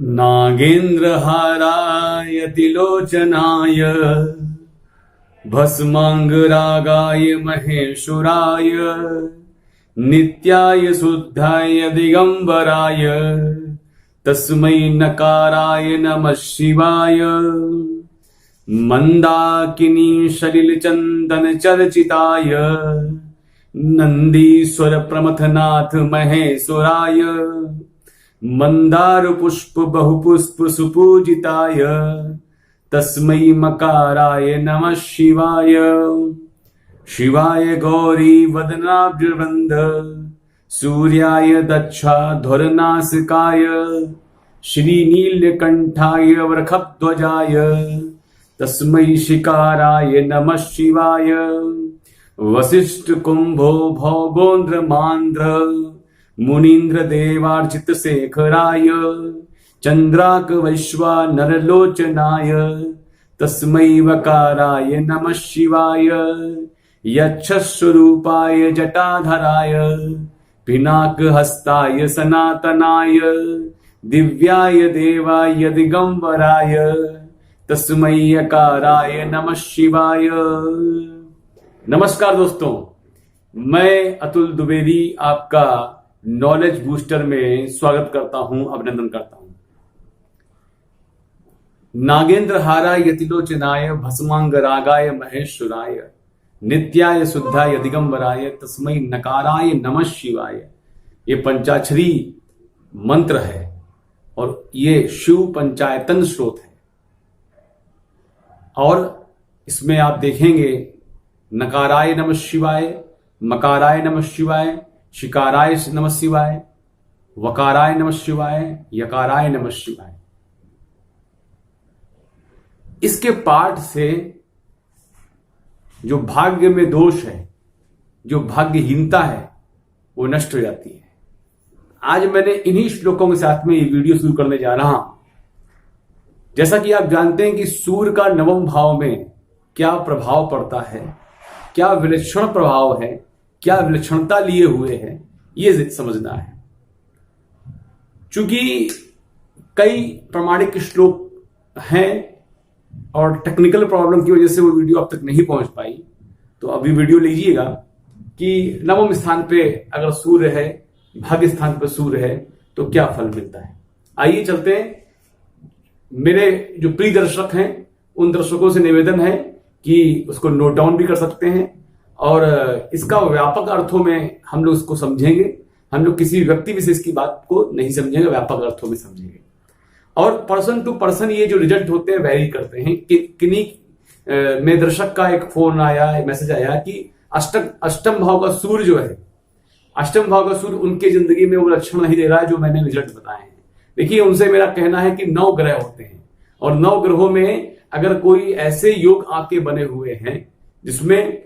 नागेन्द्रहाराय तिलोचनाय भस्मांगरागाय महेश्वराय नित्याय शुद्धाय दिगंबराय तस्मै नकाराय नमः शिवाय। मंदाकिनी सलिल चंदन चर्चिताय नंदीश्वर प्रमथनाथ महेश्वराय मंदार पुष्प बहुपुष्प सुपूजिताय तस्मै मकाराय नमः शिवाय। शिवाय गौरी वदनाभ्यवृंद सूर्याय दक्षाधुरनासिकाय श्रीनीलकंठाय वरखध्वजाय तस्मै शिकाराय नमः शिवाय। वसिष्ठ कुंभो भौगोन्द्र मांद्र मुनीन्द्र देवार्चित शेखराय चंद्राक वैश्वानरलोचनाय तस्मै वकाराय नमः शिवाय। यक्षस्वरूपाय जटाधराय पिनाकहस्ताय सनातनाय दिव्याय देवाय दिगंबराय तस्मै यकाराय नमः शिवाय। नमस्कार दोस्तों, मैं अतुल द्विवेदी आपका नॉलेज बूस्टर में स्वागत करता हूं, अभिनंदन करता हूं। नागेन्द्रहाराय यतिलोचनाय भस्मांगरागाय महेश्वराय नित्याय शुद्धाय दिगंबराय तस्मै नकाराय नमः शिवाय। ये पंचाक्षरी मंत्र है और ये शिव पंचायतन स्रोत है। और इसमें आप देखेंगे नकाराय नमः शिवाय, मकाराय नमः शिवाय, शिकाराय नमः शिवाय, वकाराय नमः शिवाय, यकाराय नमः शिवाय। इसके पाठ से जो भाग्य में दोष है, जो भाग्यहीनता है, वो नष्ट हो जाती है। आज मैंने इन्हीं श्लोकों के साथ में ये वीडियो शुरू करने जा रहा हूं। जैसा कि आप जानते हैं कि सूर्य का नवम भाव में क्या प्रभाव पड़ता है, क्या विलक्षण प्रभाव है, क्या विलक्षणता लिए हुए है, ये समझना है। चूंकि कई प्रमाणिक श्लोक हैं और टेक्निकल प्रॉब्लम की वजह से वो वीडियो अब तक नहीं पहुंच पाई, तो अभी वीडियो लीजिएगा कि नवम स्थान पे अगर सूर्य है, भाग्य स्थान पर सूर्य है, तो क्या फल मिलता है। आइए चलते हैं। मेरे जो प्रिय दर्शक हैं उन दर्शकों से निवेदन है कि उसको नोट डाउन भी कर सकते हैं और इसका व्यापक अर्थों में हम लोग इसको समझेंगे। हम लोग किसी व्यक्ति विशेष की बात को नहीं समझेंगे, व्यापक अर्थों में समझेंगे। और पर्सन टू पर्सन ये जो रिजल्ट होते हैं वेरी करते हैं। किन्हीं में दर्शक का एक फोन आया, मैसेज आया कि अष्टम भाव का सूर्य जो है, अष्टम भाव का सूर्य उनके जिंदगी में वो लक्षण नहीं दे रहा है जो मैंने रिजल्ट बताए हैं। देखिए, उनसे मेरा कहना है कि 9 ग्रह होते हैं और 9 ग्रहों में अगर कोई ऐसे योग आपके बने हुए हैं जिसमें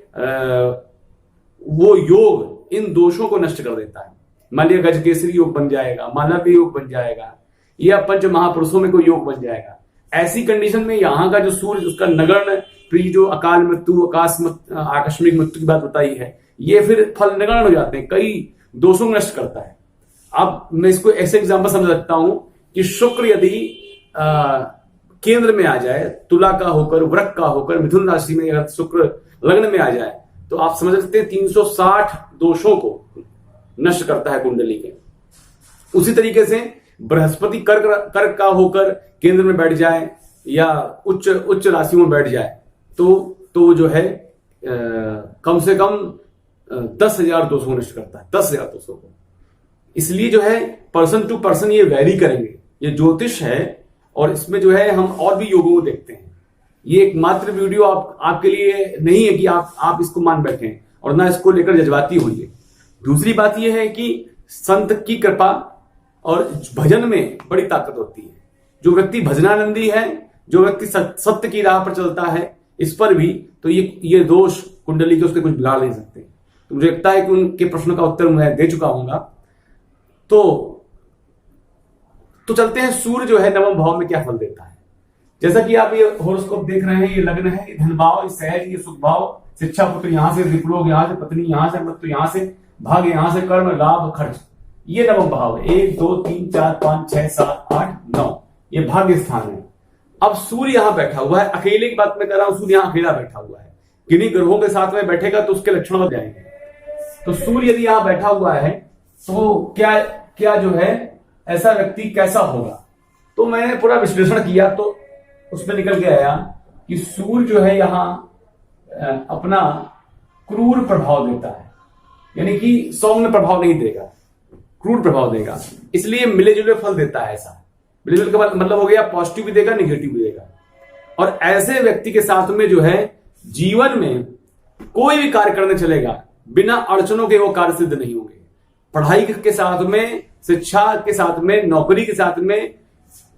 वो योग इन दोषों को नष्ट कर देता है। मान लिया गजकेसरी योग बन जाएगा, मालव्य योग बन जाएगा, या पंच महापुरुषों में कोई योग बन जाएगा। ऐसी कंडीशन में यहां का जो सूर्य, उसका नगण्य प्रिय जो अकाल मृत्यु, आकस्मिक मृत्यु की बात बताई है, ये फिर फल नगण्य हो जाते हैं, कई दोषों को नष्ट करता है। अब मैं इसको ऐसे एग्जाम्पल समझ सकता हूं कि शुक्र यदि केंद्र में आ जाए, तुला का होकर, वृक का होकर मिथुन राशि में अगर शुक्र लग्न में आ जाए, तो आप समझ सकते हैं 360 दोषों को नष्ट करता है कुंडली के। उसी तरीके से बृहस्पति कर्क का होकर केंद्र में बैठ जाए या उच्च राशि में बैठ जाए, तो जो है कम से कम 10,000 दोषों को नष्ट करता है, 10,000 दोषों को। इसलिए जो है पर्सन टू पर्सन ये वैरी करेंगे। ये ज्योतिष है और इसमें जो है हम और भी योगों को देखते हैं। ये एकमात्र वीडियो आपके लिए नहीं है कि आप इसको मान बैठें और ना इसको लेकर जज्बाती होइए। दूसरी बात यह है कि संत की कृपा और भजन में बड़ी ताकत होती है। जो व्यक्ति भजनानंदी है, जो व्यक्ति सत्य की राह पर चलता है, इस पर भी तो ये दोष कुंडली के उसके कुछ बिगाड़ नहीं सकते। तो मुझे लगता है कि उनके प्रश्न का उत्तर मैं दे चुका हूंगा। तो चलते हैं, सूर्य जो है नवम भाव में क्या फल देता है। जैसा कि आप ये होरोस्कोप देख रहे हैं, ये लग्न है, ये धन भाव, ये सहज, ये सुख भाव, शिक्षा पुत्र यहां से, विप्लोग यहां से, पत्नी यहां से, मृत्यु यहां से, भाग्य यहां से, कर्म, लाभ, खर्च, ये नवम भाव है। 1 2 3 4 5 6 7 8 9, ये भाग्य स्थान है। अब सूर्य यहां बैठा हुआ है, अकेले की बात मैं कर रहा हूं, सूर्य यहां अकेला बैठा हुआ है, किन्हीं ग्रहों के साथ में बैठेगा तो उसके लक्षण बन जाएंगे। तो सूर्य यदि यहां बैठा हुआ है तो क्या क्या जो है ऐसा व्यक्ति कैसा होगा। तो मैंने पूरा विश्लेषण किया तो उसमें निकल के आया कि सूर्य जो है यहां अपना क्रूर प्रभाव देता है, यानी कि सौम्य प्रभाव नहीं देगा, क्रूर प्रभाव देगा, इसलिए मिले जुले फल देता है। ऐसा मिले जुले का मतलब हो गया पॉजिटिव भी देगा, निगेटिव भी देगा। और ऐसे व्यक्ति के साथ में जो है जीवन में कोई भी कार्य करने चलेगा बिना अड़चनों के वो कार्य सिद्ध नहीं होंगे। पढ़ाई के साथ में, शिक्षा के साथ में, नौकरी के साथ में,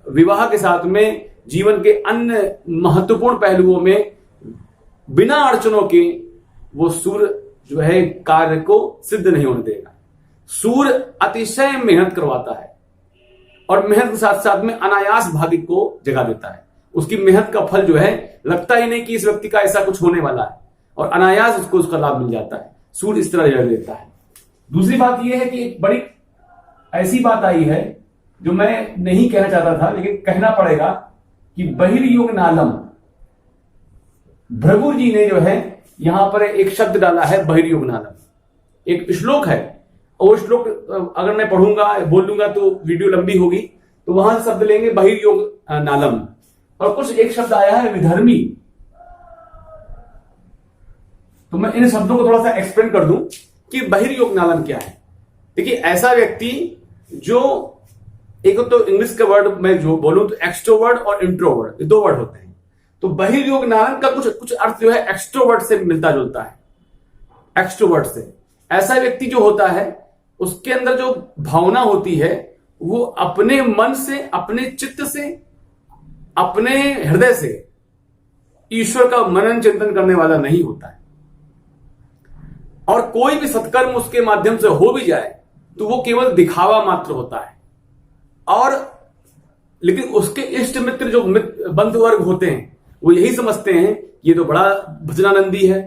विवाह के साथ में, जीवन के अन्य महत्वपूर्ण पहलुओं में बिना अड़चनों के वो सूर्य जो है कार्य को सिद्ध नहीं होने देगा। सूर्य अतिशय मेहनत करवाता है और मेहनत के साथ साथ में अनायास भाग्य को जगा देता है। उसकी मेहनत का फल जो है लगता ही नहीं कि इस व्यक्ति का ऐसा कुछ होने वाला है, और अनायास उसको उसका लाभ मिल जाता है। सूर्य इस तरह जगा देता है। दूसरी बात यह है कि एक बड़ी ऐसी बात आई है जो मैं नहीं कहना चाहता था लेकिन कहना पड़ेगा कि बहिर्योग नालम, भृगु जी ने जो है यहां पर एक शब्द डाला है बहिर्योग नालम, एक श्लोक है। और श्लोक अगर मैं पढ़ूंगा बोलूंगा तो वीडियो लंबी होगी, तो वहां से शब्द लेंगे बहिर्योग नालम। और कुछ एक शब्द आया है विधर्मी, तो मैं इन शब्दों को थोड़ा सा एक्सप्लेन कर दूं कि बहिर्योग नालम क्या है। देखिए ऐसा व्यक्ति जो, एक तो इंग्लिश का वर्ड मैं जो बोलूं तो एक्सट्रोवर्ड और इंट्रोवर्ड, दो वर्ड होते हैं। तो बहिर्योग नालम का कुछ अर्थ जो है एक्सट्रोवर्ड से मिलता जुलता है। एक्सट्रोवर्ड से ऐसा व्यक्ति जो होता है उसके अंदर जो भावना होती है वो अपने मन से, अपने चित्त से, अपने हृदय से ईश्वर का मनन चिंतन करने वाला नहीं होता है। और कोई भी सत्कर्म उसके माध्यम से हो भी जाए तो वो केवल दिखावा मात्र होता है। और लेकिन उसके इष्ट मित्र जो बंधु वर्ग होते हैं वो यही समझते हैं ये तो बड़ा भजनानंदी है,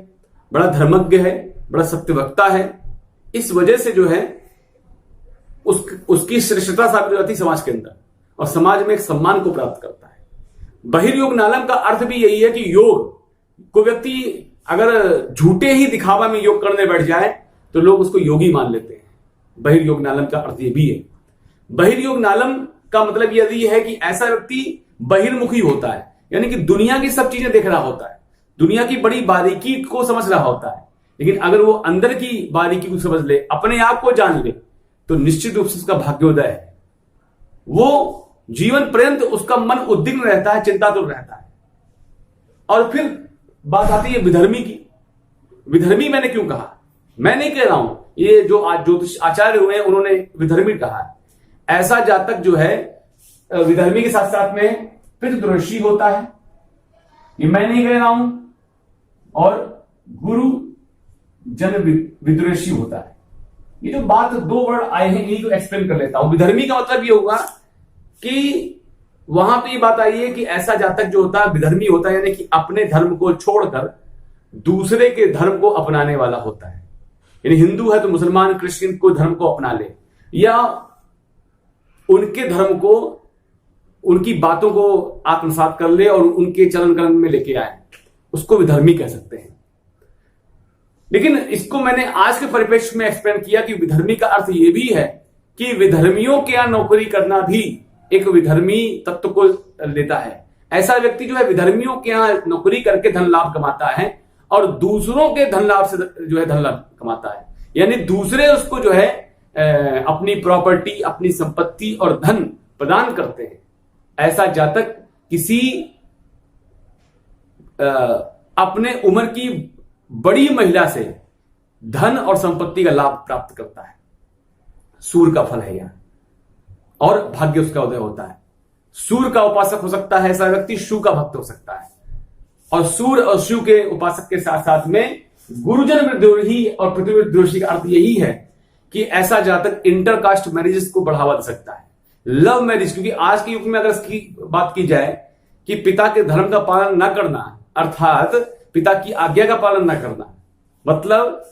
बड़ा धर्मज्ञ है, बड़ा सत्यवक्ता है। इस वजह से जो है उसकी श्रेष्ठता साबित हो जाती समाज के अंदर और समाज में एक सम्मान को प्राप्त करता है। बहिर्योग नालम का अर्थ भी यही है कि योग को व्यक्ति अगर झूठे ही दिखावा में योग करने बैठ जाए तो लोग उसको योगी मान लेते हैं। बहिर्योग नालम का अर्थ यह भी है। बहिर्योग नालम का मतलब यदि है कि ऐसा व्यक्ति बहिर्मुखी होता है, यानी कि दुनिया की सब चीजें देख रहा होता है, दुनिया की बड़ी बारीकी को समझ रहा होता है, लेकिन अगर वो अंदर की बारीकी को समझ ले, अपने आप को जान ले, तो निश्चित रूप से उसका भाग्योदय है। वो जीवन पर्यंत उसका मन उद्विग्न रहता है, चिंतातुर रहता है। और फिर बात आती है विधर्मी की। विधर्मी मैंने क्यों कहा? मैं नहीं कह रहा हूं, ये जो ज्योतिष आचार्य हुए हैं उन्होंने विधर्मी कहा है। ऐसा जातक जो है विधर्मी के साथ साथ में पितृदोषी होता है, ये मैं नहीं कह रहा हूं, और गुरु जन विद्वेषी होता है। ये जो बात दो वर्ड आए हैं इन्हीं को एक्सप्लेन कर लेता हूं। विधर्मी का मतलब ये होगा कि वहां पे ये बात आई है कि ऐसा जातक जो होता है विधर्मी होता है, यानी कि अपने धर्म को छोड़कर दूसरे के धर्म को अपनाने वाला होता है। यानी हिंदू है तो मुसलमान क्रिश्चियन को धर्म को अपना ले, या उनके धर्म को, उनकी बातों को आत्मसात कर ले और उनके चलन कलन में लेके आए, उसको विधर्मी कह सकते हैं। लेकिन इसको मैंने आज के परिप्रेक्ष्य में एक्सप्लेन किया कि विधर्मी का अर्थ यह भी है कि विधर्मियों के यहां नौकरी करना भी एक विधर्मी तत्व को लेता है। ऐसा व्यक्ति जो है विधर्मियों के यहां नौकरी करके धन लाभ कमाता है और दूसरों के धन लाभ से जो है धन लाभ कमाता है, यानी दूसरे उसको जो है अपनी प्रॉपर्टी, अपनी संपत्ति और धन प्रदान करते हैं। ऐसा जातक किसी अपने उम्र की बड़ी महिला से धन और संपत्ति का लाभ प्राप्त करता है। सूर्य का फल है यह, और भाग्य उसका उदय होता है। सूर्य का उपासक हो सकता है ऐसा व्यक्ति, शिव का भक्त हो सकता है। और सूर्य और शिव के उपासक के साथ साथ में गुरुजन विद्रोही और पृथ्वी विद्रोही का अर्थ यही है कि ऐसा जातक इंटरकास्ट मैरिजेस को बढ़ावा दे सकता है, लव मैरिज। क्योंकि आज के युग में अगर इसकी बात की जाए कि पिता के धर्म का पालन न करना, अर्थात पिता की आज्ञा का पालन न करना, मतलब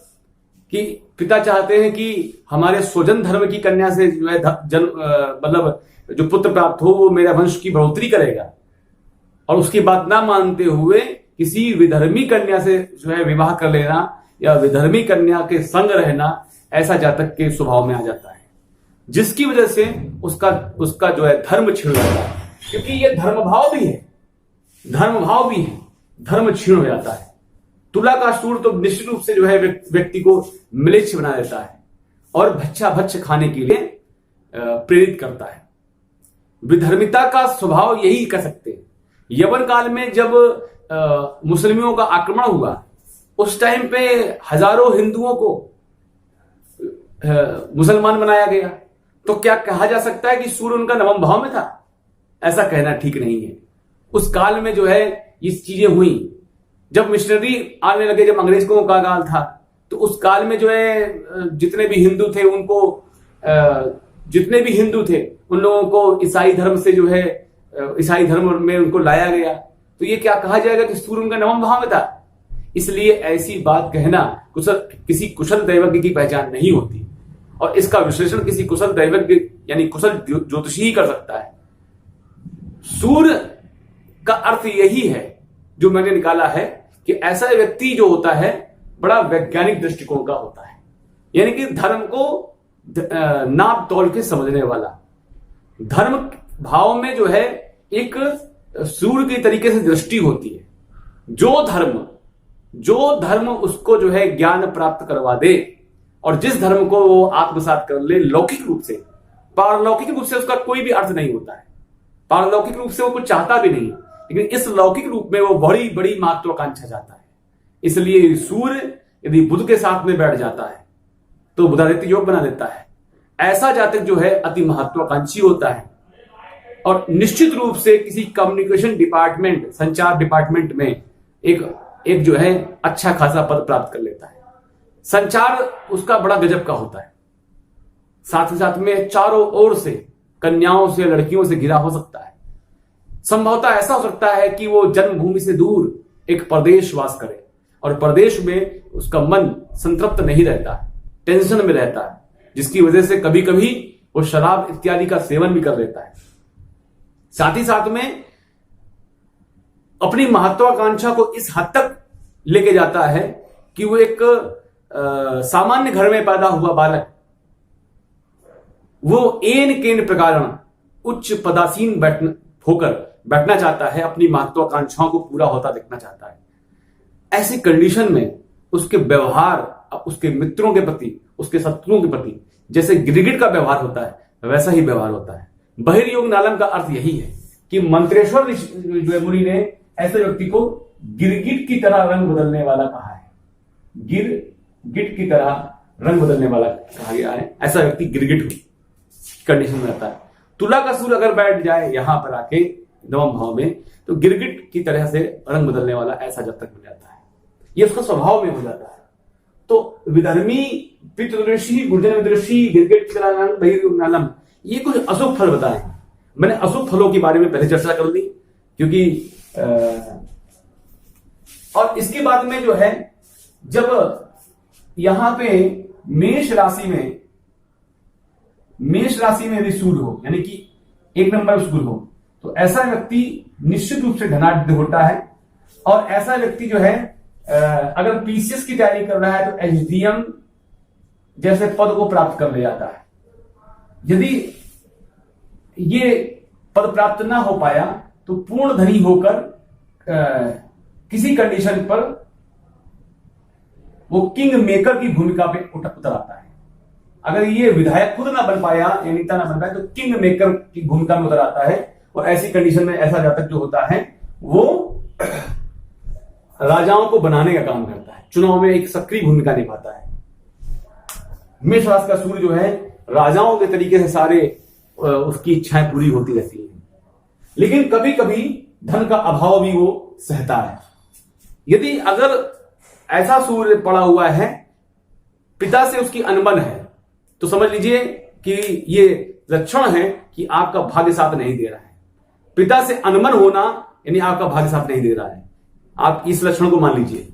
कि पिता चाहते हैं कि हमारे स्वजन धर्म की कन्या से जो है मतलब जो पुत्र प्राप्त हो वो मेरा वंश की बढ़ोतरी करेगा, और उसकी बात ना मानते हुए किसी विधर्मी कन्या से जो है विवाह कर लेना या विधर्मी कन्या के संग रहना, ऐसा जातक के स्वभाव में आ जाता है, जिसकी वजह से उसका जो है धर्म छिड़ जाता है। क्योंकि ये धर्म भाव भी है, धर्म क्षीण हो जाता है। तुला का सूर तो निश्चित रूप से जो है व्यक्ति को म्लेच्छ बना देता है और भच्छ खाने के लिए प्रेरित करता है। विधर्मिता का स्वभाव यही कह सकते हैं। यवन काल में जब मुस्लिमों का आक्रमण हुआ, उस टाइम पे हजारों हिंदुओं को मुसलमान बनाया गया, तो क्या कहा जा सकता है कि सूर्य उनका नवम भाव में था? ऐसा कहना ठीक नहीं है। उस काल में जो है ये चीजें हुई, जब मिशनरी आने लगे, जब अंग्रेजों का काल था, तो उस काल में जो है जितने भी हिंदू थे उन लोगों को ईसाई धर्म से जो है ईसाई धर्म में उनको लाया गया। तो ये क्या कहा जाएगा कि सूर्य उनका नवम भाव में था? इसलिए ऐसी बात कहना किसी कुशल दैवज्ञ की पहचान नहीं होती, और इसका विश्लेषण किसी कुशल दैवज्ञ यानी कुशल ज्योतिषी ही कर सकता है। सूर्य का अर्थ यही है जो मैंने निकाला है कि ऐसा व्यक्ति जो होता है बड़ा वैज्ञानिक दृष्टिकोण का होता है, यानी कि धर्म को नाप तोल के समझने वाला। धर्म भाव में जो है एक सूर्य की तरीके से दृष्टि होती है। जो धर्म उसको जो है ज्ञान प्राप्त करवा दे, और जिस धर्म को वो आत्मसात कर ले लौकिक रूप से, पारलौकिक रूप से उसका कोई भी अर्थ नहीं होता है। पारलौकिक रूप से वो कुछ चाहता भी नहीं, लेकिन इस लौकिक रूप में वो बड़ी बड़ी महत्वाकांक्षा चाहता है। इसलिए सूर्य यदि बुध के साथ में बैठ जाता है तो बुधादित्य योग बना देता है। ऐसा जातक जो है अति महत्वाकांक्षी होता है, और निश्चित रूप से किसी कम्युनिकेशन डिपार्टमेंट, संचार डिपार्टमेंट में एक जो है अच्छा खासा पद प्राप्त कर लेता है। संचार उसका बड़ा गजब का होता है। साथ ही साथ में चारों ओर से कन्याओं से, लड़कियों से घिरा हो सकता है। संभवतः ऐसा हो सकता है कि वो जन्मभूमि से दूर एक प्रदेश वास करे, और प्रदेश में उसका मन संतृप्त नहीं रहता है, टेंशन में रहता है, जिसकी वजह से कभी कभी वो शराब इत्यादि का सेवन भी कर लेता है। साथ ही साथ में अपनी महत्वाकांक्षा को इस हद तक लेके जाता है कि वो एक सामान्य घर में पैदा हुआ बालक, वो एन केन प्रकार उच्च पदासीन होकर बैठना चाहता है, अपनी महत्वाकांक्षाओं को पूरा होता देखना चाहता है। ऐसी कंडीशन में उसके व्यवहार उसके मित्रों के प्रति, उसके शत्रुओं के प्रति जैसे गिरगिट का व्यवहार होता है, वैसा ही व्यवहार होता है। बहिर्योग नालम का अर्थ यही है कि मंत्रेश्वर जो मुनि ने ऐसे व्यक्ति को गिरगिट की तरह रंग बदलने वाला कहा है। गिरगिट की तरह रंग बदलने वाला कहा गया है। ऐसा व्यक्ति गिरगिट कंडीशन में रहता है। तुला का सूर्य अगर बैठ जाए यहां पर आके नवम भाव में, तो गिरगिट की तरह से रंग बदलने वाला ऐसा जब तक मिल जाता है, ये उसका स्वभाव में हो जाता है। तो विधर्मी, पितृदृषि, गुर्जन विदृषि, गिरगिट की तरह रंग, बहिर्योग नालम, ये कुछ अशुभ फल बताए। मैंने अशुभ फलों के बारे में पहले चर्चा कर ली, क्योंकि और इसके बाद में जो है जब यहां पे मेष राशि में भी सूर्य हो, यानी कि 1 नंबर सूर्य हो, तो ऐसा व्यक्ति निश्चित रूप से धनाढ्य होता है। और ऐसा व्यक्ति जो है अगर पीसीएस की तैयारी कर रहा है तो एचडीएम जैसे पद को प्राप्त कर ले जाता है। यदि ये पद प्राप्त ना हो पाया तो पूर्ण धनी होकर किसी कंडीशन पर वो किंग मेकर की भूमिका पे उतर आता है। अगर ये विधायक खुद ना बन पाया या नेता ना बन पाया तो किंग मेकर की भूमिका में उतर आता है। और ऐसी कंडीशन में ऐसा जातक जो होता है वो राजाओं को बनाने का काम करता है, चुनाव में एक सक्रिय भूमिका निभाता है। मेष राशि का सूर्य जो है राजाओं के तरीके से सारे उसकी इच्छाएं पूरी होती रहती है, लेकिन कभी कभी धन का अभाव भी वो सहता है। यदि अगर ऐसा सूर्य पड़ा हुआ है, पिता से उसकी अनबन है, तो समझ लीजिए कि ये लक्षण है कि आपका भाग्य साथ नहीं दे रहा है। पिता से अनबन होना यानी आपका भाग्य साथ नहीं दे रहा है। आप इस लक्षण को मान लीजिए।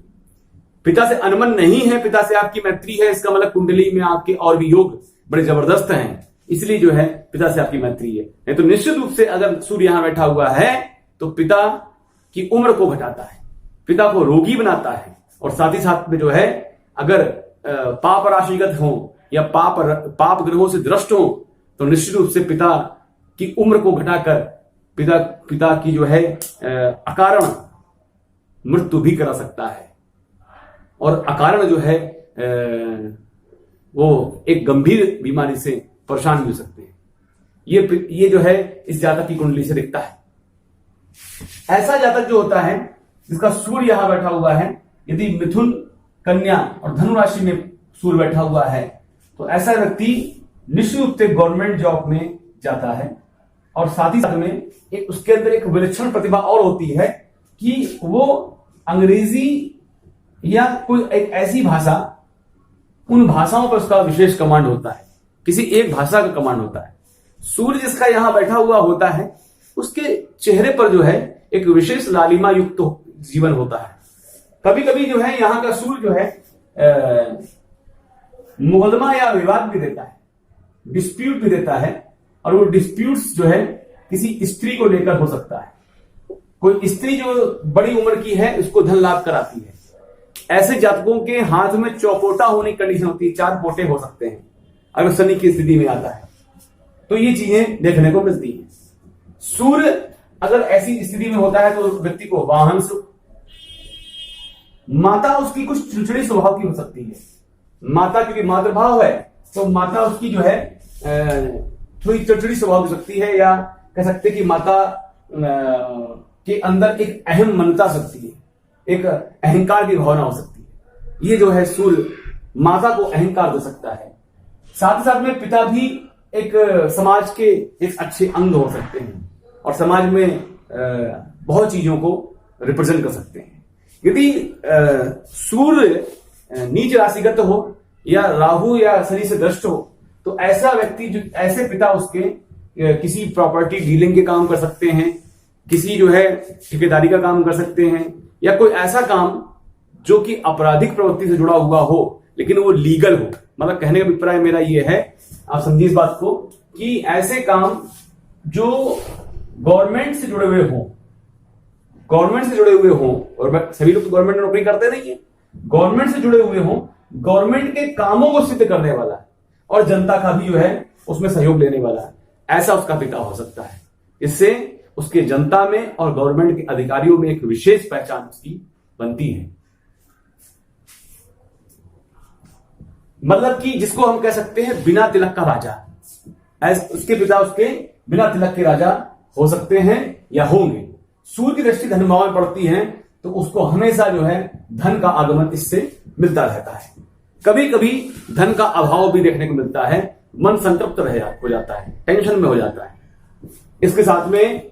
पिता से अनबन नहीं है, पिता से आपकी मैत्री है, इसका मतलब कुंडली में आपके और भी योग बड़े जबरदस्त हैं, इसलिए जो है पिता से आपकी मैत्री है। नहीं तो निश्चित रूप से अगर सूर्य यहां बैठा हुआ है तो पिता की उम्र को घटाता है, पिता को रोगी बनाता है, और साथ ही साथ में जो है अगर पाप राशिगत हो या पाप ग्रहों से दृष्ट हो तो निश्चित रूप से पिता की उम्र को घटाकर पिता की जो है अकारण मृत्यु भी करा सकता है, और अकारण जो है वो एक गंभीर बीमारी से परेशान भी हो सकते हैं। ये जो है इस जातक की कुंडली से दिखता है। ऐसा जातक जो होता है जिसका सूर्य यहां बैठा हुआ है, यदि मिथुन, कन्या और धनु राशि में सूर्य बैठा हुआ है तो ऐसा व्यक्ति निश्चित रूप से गवर्नमेंट जॉब में जाता है, और साथ ही साथ में एक उसके अंदर एक विलक्षण प्रतिभा और होती है कि वो अंग्रेजी या कोई एक ऐसी भाषा, उन भाषाओं पर उसका विशेष कमांड होता है, किसी एक भाषा का कमांड होता है। सूर्य जिसका यहां बैठा हुआ होता है उसके चेहरे पर जो है एक विशेष लालिमा युक्त जीवन होता है। कभी कभी जो है यहां का सूर्य जो है मुकदमा या विवाद भी देता है, डिस्प्यूट भी देता है, और वो डिस्प्यूट्स जो है किसी स्त्री को लेकर हो सकता है। कोई स्त्री जो बड़ी उम्र की है उसको धन लाभ कराती है। ऐसे जातकों के हाथ में चौपोटा होने की कंडीशन होती है, 4 पोटे हो सकते हैं अगर शनि की स्थिति में आता है, तो ये चीजें देखने को मिलती हैं। सूर्य अगर ऐसी स्थिति में होता है तो व्यक्ति को वाहन से, माता उसकी कुछ चिड़चिड़ी स्वभाव की हो सकती है। माता क्योंकि मातृभाव है तो माता उसकी जो है थोड़ी चिड़चिड़ी स्वभाव हो सकती है, या कह सकते कि माता के अंदर एक अहम मनता सकती है, एक अहंकार की भावना हो सकती है। ये जो है सूर्य माता को अहंकार दे सकता है। साथ ही साथ में पिता भी एक समाज के एक अच्छे अंग हो सकते हैं और समाज में बहुत चीजों को रिप्रेजेंट कर सकते हैं। यदि सूर्य नीच राशिगत हो या राहु या शनि से दृष्ट हो तो ऐसा व्यक्ति, जो ऐसे पिता उसके किसी प्रॉपर्टी डीलिंग के काम कर सकते हैं, किसी जो है ठेकेदारी का काम कर सकते हैं, या कोई ऐसा काम जो कि आपराधिक प्रवृत्ति से जुड़ा हुआ हो लेकिन वो लीगल हो। मतलब कहने का अभिप्राय मेरा ये है, आप समझिए इस बात को, कि ऐसे काम जो गवर्नमेंट से जुड़े हुए हों, और सभी लोग तो गवर्नमेंट में नौकरी करते नहीं है, गवर्नमेंट से जुड़े हुए हों, गवर्नमेंट के कामों को सिद्ध करने वाला है और जनता का भी जो है उसमें सहयोग लेने वाला है, ऐसा उसका पिता हो सकता है। इससे उसके जनता में और गवर्नमेंट के अधिकारियों में एक विशेष पहचान उसकी बनती है। मतलब कि जिसको हम कह सकते हैं बिना तिलक का राजा, उसके पिता उसके बिना तिलक के राजा हो सकते हैं या होंगे। सूर्य की दृष्टि धन भाव में पड़ती है तो उसको हमेशा जो है धन का आगमन इससे मिलता रहता है। कभी कभी धन का अभाव भी देखने को मिलता है, मन संतृप्त हो जाता है, टेंशन में हो जाता है। इसके साथ में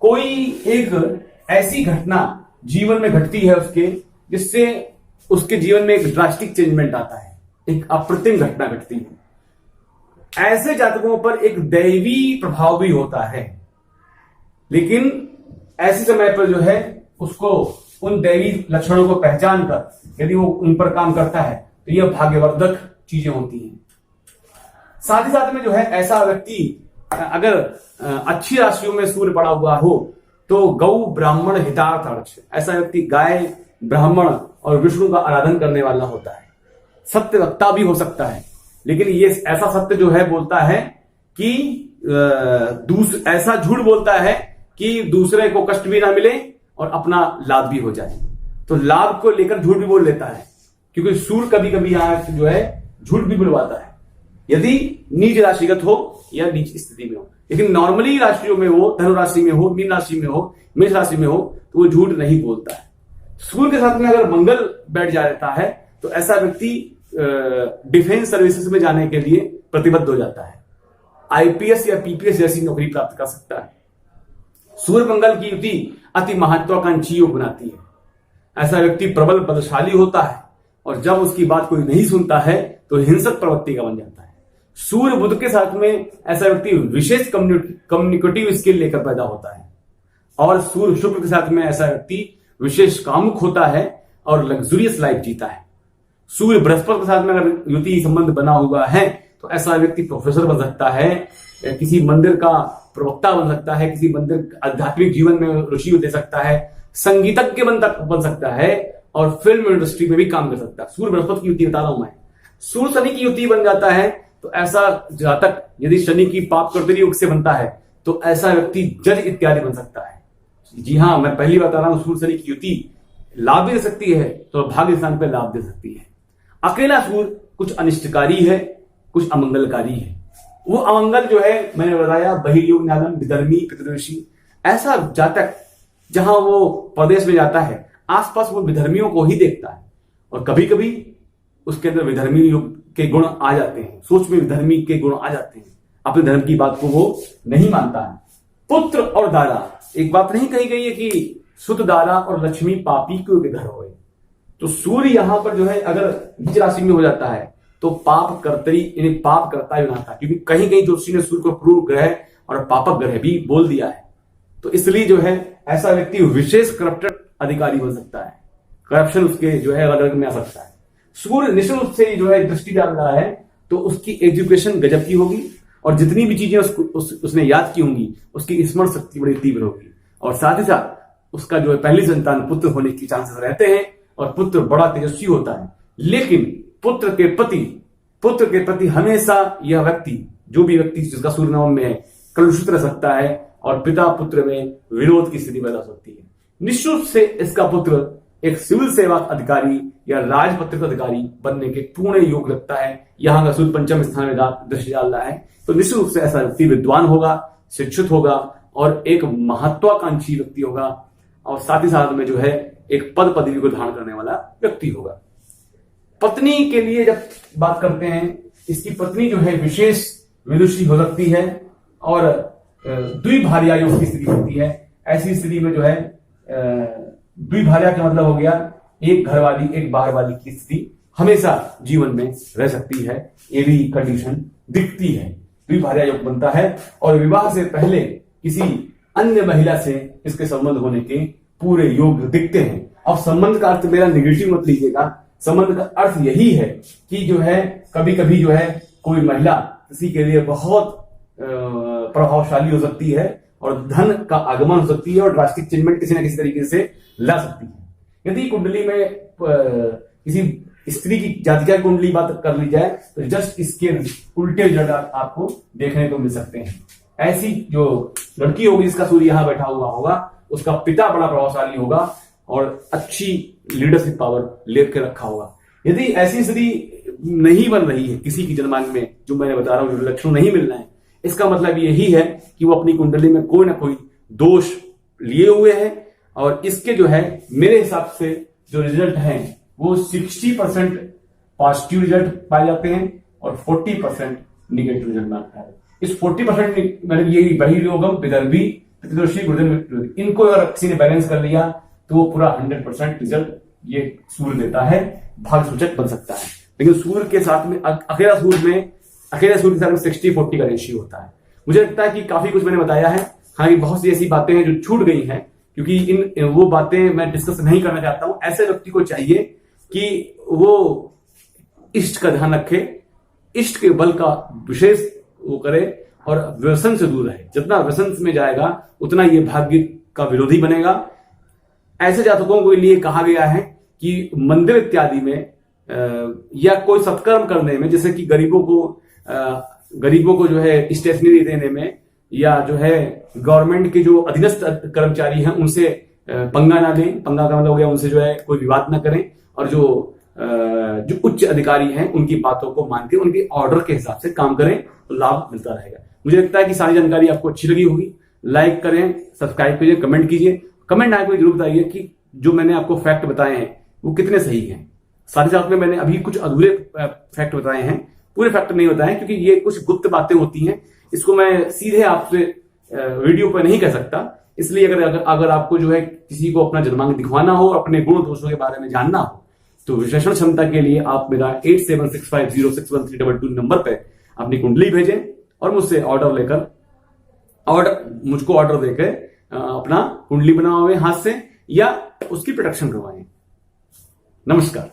कोई एक ऐसी घटना जीवन में घटती है उसके, जिससे उसके जीवन में एक ड्रास्टिक चेंजमेंट आता है, एक अप्रतिम घटना घटती है। ऐसे जातकों पर एक दैवी प्रभाव भी होता है, लेकिन ऐसे समय पर जो है उसको उन दैवी लक्षणों को पहचान कर यदि वो उन पर काम करता है तो यह भाग्यवर्धक चीजें होती हैं। साथ ही साथ में जो है ऐसा व्यक्ति अगर अच्छी राशियों में सूर्य पड़ा हुआ हो तो गौ ब्राह्मण हितार्थ अर्थ, ऐसा व्यक्ति गाय, ब्राह्मण और विष्णु का आराधन करने वाला होता है। सत्य वक्ता भी हो सकता है, लेकिन ये ऐसा सत्य जो है बोलता है कि ऐसा झूठ बोलता है कि दूसरे को कष्ट भी ना मिले और अपना लाभ भी हो जाए। तो लाभ को लेकर झूठ भी बोल लेता है, क्योंकि सूर्य कभी कभी यहां जो है झूठ भी बुलवाता है, यदि नीच राशिगत हो या नीच स्थिति में हो। लेकिन नॉर्मली राशियों में हो, धनु राशि में हो, मीन राशि में हो, मेष राशि में हो, तो वो झूठ नहीं बोलता है। सूर्य के साथ में अगर मंगल बैठ जाता है तो ऐसा व्यक्ति डिफेंस सर्विसेज में जाने के लिए प्रतिबद्ध हो जाता है, आईपीएस या पीपीएस जैसी नौकरी प्राप्त कर सकता है। सूर्य मंगल की युति अति महत्वाकांक्षी योग बनाती है। ऐसा व्यक्ति प्रबल बलशाली होता है और जब उसकी बात कोई नहीं सुनता है तो हिंसक प्रवृत्ति का बन जाता है। सूर्य बुध के साथ में ऐसा व्यक्ति विशेष कम्युनिकेटिव स्किल लेकर पैदा होता है, और सूर्य शुक्र के साथ में ऐसा व्यक्ति विशेष कामुक होता है और लग्जूरियस लाइफ जीता है। सूर्य बृहस्पति के साथ में अगर युति संबंध बना हुआ है तो ऐसा व्यक्ति प्रोफेसर बन सकता है, किसी मंदिर का प्रवक्ता बन सकता है, किसी मंदिर आध्यात्मिक जीवन में रुचि दे सकता है, संगीतज्ञ बन सकता है और फिल्म इंडस्ट्री में भी काम कर सकता है। सूर्य बृहस्पति की युति बता रहा हूं मैं। सूर्य शनि की युति बन जाता है तो ऐसा जातक यदि शनि की पाप कर्तरी योग से बनता है तो ऐसा व्यक्ति जज इत्यादि बन सकता है। जी हाँ, मैं पहली बता रहा हूं, सूर्य शनि की युति लाभ भी दे सकती है तो भाग्य स्थान पर लाभ दे सकती है। अकेला सूर्य कुछ अनिष्टकारी है, कुछ अमंगलकारी है। वो अमंगल जो है मैंने बताया बहिर्योग न्यालम विधर्मी पितृषि, ऐसा जातक जहां वो प्रदेश में जाता है आसपास वो विधर्मियों को ही देखता है और कभी कभी उसके अंदर विधर्मी के गुण आ जाते हैं, सोच में विधर्मी के गुण आ जाते हैं, अपने धर्म की बात को वो नहीं मानता है। पुत्र और दारा, एक बात नहीं कही गई है कि सुत दारा और लक्ष्मी पापी के घर हो। तो सूर्य यहां पर जो है अगर बीज राशि में हो जाता है तो पाप कर्तरी यानी पाप करता ही बनाता है, क्योंकि कहीं कहीं ज्योतिषी ने सूर्य को क्रूर ग्रह और पापक ग्रह भी बोल दिया है। तो इसलिए जो है ऐसा व्यक्ति विशेष करप्टेड अधिकारी बन सकता है, करप्शन उसके जो है अलग में आ सकता है। सूर्य निश्चित रूप से जो है दृष्टि डाल रहा है तो उसकी एजुकेशन गजब की होगी और जितनी भी चीजें उसने याद की होंगी उसकी स्मरण शक्ति बड़ी तीव्र होगी और साथ ही साथ उसका जो है पहली संतान पुत्र होने की चांसेस रहते हैं और पुत्र बड़ा तेजस्वी होता है। लेकिन पुत्र के प्रति हमेशा यह व्यक्ति, जो भी व्यक्ति जिसका सूर्य नवम में है, कलुषित रह सकता है और पिता पुत्र में विरोध की स्थिति पैदा हो सकती है। निश्चित रूप से इसका पुत्र एक सिविल सेवा अधिकारी या राजपत्रित अधिकारी बनने के पूर्ण योग रखता है। यहां का सूर्य पंचम स्थान में दृष्टि डाल रहा है तो निश्चित रूप से ऐसा व्यक्ति विद्वान होगा, शिक्षित होगा और एक महत्वाकांक्षी व्यक्ति होगा और साथ ही साथ में जो है एक पद पदवी को धारण करने वाला व्यक्ति होगा। पत्नी के लिए जब बात करते हैं, इसकी पत्नी जो है विशेष विदुषी हो सकती है और द्विभार्या योग की स्थिति होती है। ऐसी स्थिति में जो है द्विभार्या का मतलब हो गया एक घर वाली एक बाहर वाली की स्थिति हमेशा जीवन में रह सकती है। ये भी कंडीशन दिखती है, द्विभार्या योग बनता है और विवाह से पहले किसी अन्य महिला से इसके संबंध होने के पूरे योग दिखते हैं। अब संबंध का अर्थ मेरा निगेटिव मत लीजिएगा, संबंध का अर्थ यही है कि जो है कभी कभी जो है कोई महिला किसी के लिए बहुत प्रभावशाली हो सकती है और धन का आगमन हो सकती है और ड्रास्टिक चेंजमेंट किसी न किसी तरीके से ला सकती है। यदि कुंडली में किसी स्त्री की जातिका कुंडली बात कर ली जाए तो जस्ट इसके उल्टे रिजल्ट आपको देखने को मिल सकते हैं। ऐसी जो लड़की होगी जिसका सूर्य यहां बैठा हुआ होगा उसका पिता बड़ा प्रभावशाली होगा और अच्छी लीडरशिप पावर लेकर रखा होगा। यदि ऐसी स्थिति नहीं बन रही है किसी की जन्मांग में, जो मैंने बता रहा हूं, जो लक्षण नहीं मिल रहे हैं, इसका मतलब यही है कि वो अपनी कुंडली में कोई ना कोई दोष लिए हुए है और इसके जो है मेरे हिसाब से जो रिजल्ट है वो 60% पॉजिटिव रिजल्ट पाए जाते हैं और 40% निगेटिव रिजल्ट आता है। इस 40% मतलब ये बहिर्योगम विदर्भी पितृदोषी गुरुजन, इनको अगर किसी ने बैलेंस कर लिया तो वो पूरा 100% रिजल्ट ये सूर्य देता है, भाग्य सूचक बन सकता है। लेकिन सूर्य के साथ में अकेला सूर्य के साथ में 60-40 का रेशियो होता है। मुझे लगता है कि काफी कुछ मैंने बताया है। हालांकि बहुत सी ऐसी बातें हैं जो छूट गई हैं क्योंकि इन वो बातें मैं डिस्कस नहीं करना चाहता हूं। ऐसे व्यक्ति को चाहिए कि वो इष्ट का ध्यान रखे, इष्ट के बल का विशेष वो करे और व्यसन से दूर रहे। जितना व्यसन में जाएगा उतना ये भाग्य का विरोधी बनेगा। ऐसे जातकों के लिए कहा गया है कि मंदिर इत्यादि में या कोई सत्कर्म करने में, जैसे कि गरीबों को जो है स्टेशनरी देने में या जो है गवर्नमेंट के जो अधीनस्थ कर्मचारी हैं उनसे पंगा ना लें। पंगा का मतलब हो गया उनसे जो है कोई विवाद ना करें और जो उच्च अधिकारी हैं उनकी बातों को मान के उनके ऑर्डर के हिसाब से काम करें तो लाभ मिलता रहेगा। मुझे लगता है कि सारी जानकारी आपको अच्छी लगी होगी। लाइक करें, सब्सक्राइब कीजिए, कमेंट कीजिए। कमेंट आके जरूर बताइए कि जो मैंने आपको फैक्ट बताए हैं वो कितने सही हैं। साथ ही साथ में मैंने अभी कुछ अधूरे फैक्ट बताए हैं, पूरे फैक्ट नहीं बताए क्योंकि ये कुछ गुप्त बातें होती हैं। इसको मैं सीधे आपसे वीडियो पर नहीं कह सकता। इसलिए अगर आपको जो है किसी को अपना जन्मांक दिखवाना हो, अपने गुण दोषों के बारे में जानना हो तो विश्लेषण क्षमता के लिए आप मेरा 8765061322 नंबर पे अपनी कुंडली भेजें और मुझसे मुझको ऑर्डर देकर अपना कुंडली बनाओ हाथ से या उसकी प्रोटेक्शन करवाएं। नमस्कार।